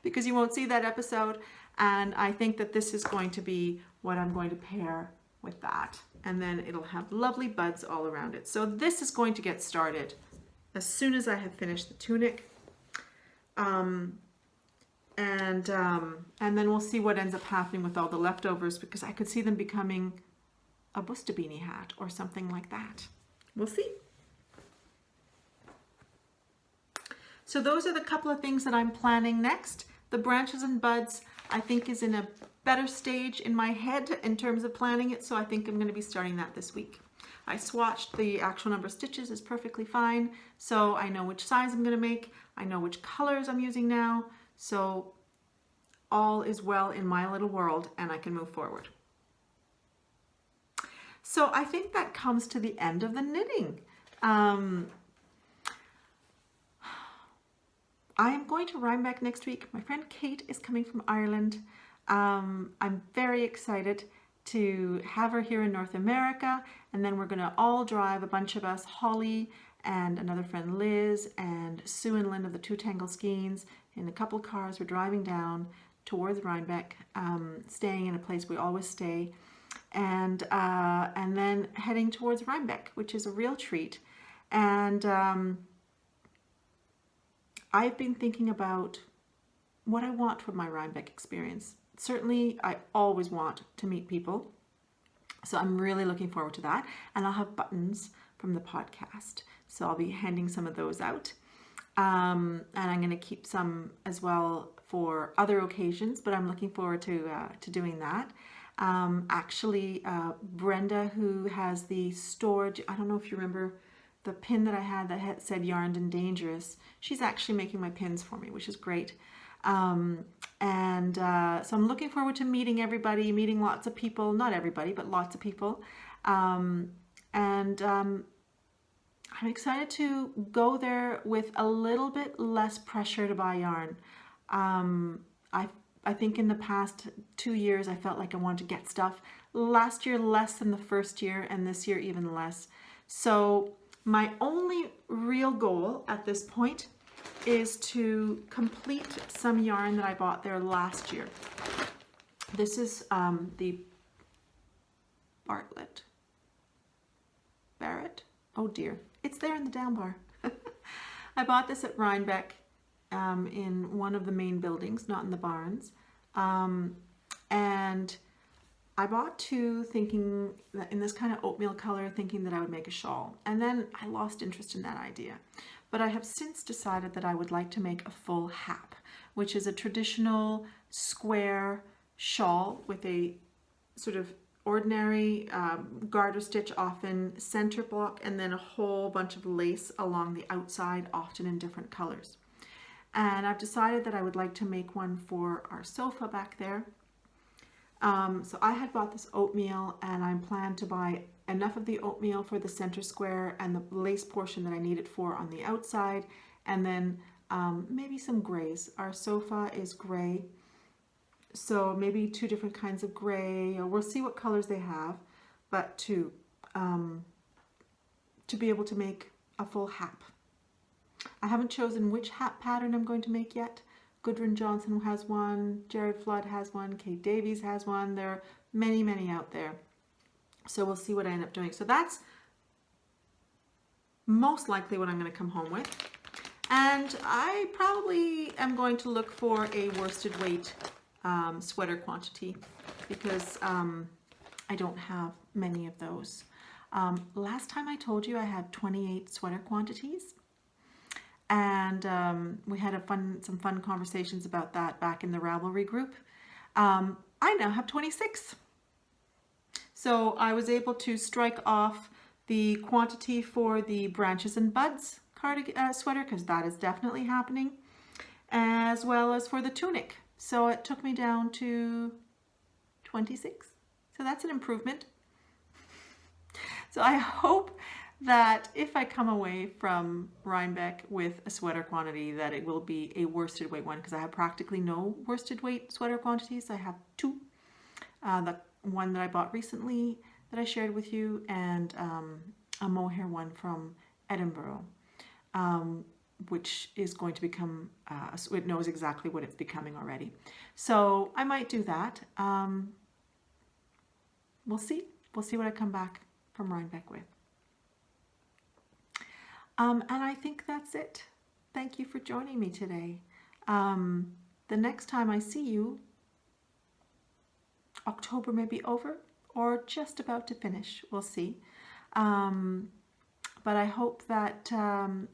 because you won't see that episode. And I think that this is going to be what I'm going to pair with that. And then it'll have lovely buds all around it. So this is going to get started as soon as I have finished the tunic. And then we'll see what ends up happening with all the leftovers, because I could see them becoming a bustabini hat or something like that. We'll see. So those are the couple of things that I'm planning next. The branches and buds, I think, is in a better stage in my head in terms of planning it. So I think I'm going to be starting that this week. I swatched the actual number of stitches, is perfectly fine. So I know which size I'm going to make. I know which colors I'm using now. So all is well in my little world and I can move forward. So I think that comes to the end of the knitting. I am going to Rhinebeck next week. My friend Kate is coming from Ireland. I'm very excited to have her here in North America, and then we're going to all drive, a bunch of us, Holly and another friend Liz and Sue and Lynn of the Two Tangle Skeins, in a couple cars. We're driving down towards Rhinebeck, staying in a place we always stay, and then heading towards Rhinebeck, which is a real treat. And I've been thinking about what I want from my Rhinebeck experience. Certainly, I always want to meet people, so I'm really looking forward to that. And I'll have buttons from the podcast, so I'll be handing some of those out. And I'm going to keep some as well for other occasions, but I'm looking forward to doing that. Actually, Brenda, who has the storage, I don't know if you remember the pin that I had that had said Yarned and Dangerous, she's actually making my pins for me, which is great. So I'm looking forward to meeting everybody, meeting lots of people, not everybody, but lots of people. I'm excited to go there with a little bit less pressure to buy yarn. I think in the past 2 years, I felt like I wanted to get stuff. Last year, less than the first year, and this year, even less. So my only real goal at this point is to complete some yarn that I bought there last year. This is the Bartlett Barrett. Oh dear, it's there in the down bar. I bought this at Rhinebeck in one of the main buildings, not in the barns. And I bought two thinking that in this kind of oatmeal color, thinking that I would make a shawl. And then I lost interest in that idea. But I have since decided that I would like to make a full hap, which is a traditional square shawl with a sort of ordinary garter stitch, often center block, and then a whole bunch of lace along the outside, often in different colors. And I've decided that I would like to make one for our sofa back there. So I had bought this oatmeal, and I plan to buy enough of the oatmeal for the center square and the lace portion that I need it for on the outside, and then maybe some grays. Our sofa is gray, so maybe two different kinds of gray, or we'll see what colors they have, but to be able to make a full hap. I haven't chosen which hat pattern I'm going to make yet. Gudrun Johnson has one, Jared Flood has one, Kate Davies has one. There are many, many out there. So we'll see what I end up doing. So that's most likely what I'm going to come home with. And I probably am going to look for a worsted weight sweater quantity, because I don't have many of those. Last time I told you I had 28 sweater quantities. And we had some fun conversations about that back in the Ravelry group. I now have 26. So I was able to strike off the quantity for the Branches and Buds cardigan sweater, because that is definitely happening, as well as for the tunic. So it took me down to 26. So that's an improvement. So I hope that if I come away from Rhinebeck with a sweater quantity, that it will be a worsted weight one, because I have practically no worsted weight sweater quantities. I have two. The one that I bought recently that I shared with you, and a mohair one from Edinburgh, which is going to become, it knows exactly what it's becoming already. So I might do that. We'll see. We'll see what I come back from Rhinebeck with. And I think that's it. Thank you for joining me today. The next time I see you, October may be over or just about to finish. We'll see. But I hope that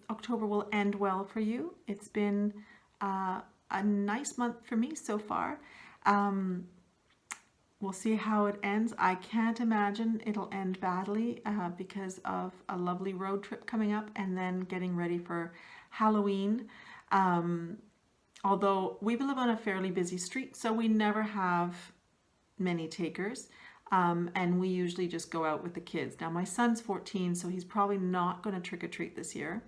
October will end well for you. It's been a nice month for me so far. We'll see how it ends. I can't imagine it'll end badly because of a lovely road trip coming up and then getting ready for Halloween. Although we live on a fairly busy street, so we never have many takers. And we usually just go out with the kids. Now my son's 14, so he's probably not going to trick-or-treat this year.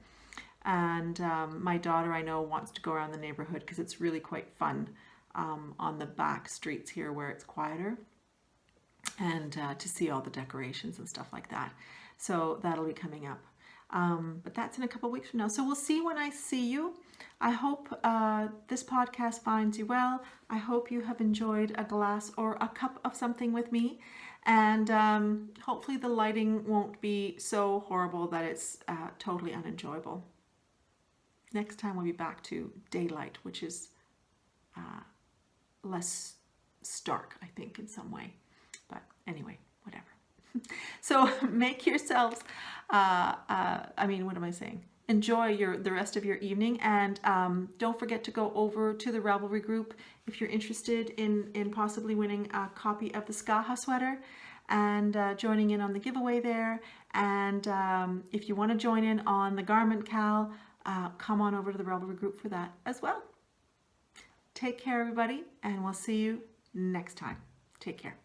And my daughter, I know, wants to go around the neighborhood because it's really quite fun on the back streets here where it's quieter, and to see all the decorations and stuff like that. So that'll be coming up. But that's in a couple of weeks from now. So we'll see when I see you. I hope this podcast finds you well. I hope you have enjoyed a glass or a cup of something with me. And hopefully the lighting won't be so horrible that it's totally unenjoyable. Next time we'll be back to daylight, which is less stark, I think, in some way. But anyway, whatever. So make yourselves, what am I saying? Enjoy the rest of your evening, and don't forget to go over to the Ravelry group if you're interested in possibly winning a copy of the Skaha Sweater and joining in on the giveaway there. And if you want to join in on the Garments Gal, come on over to the Ravelry group for that as well. Take care, everybody, and we'll see you next time. Take care.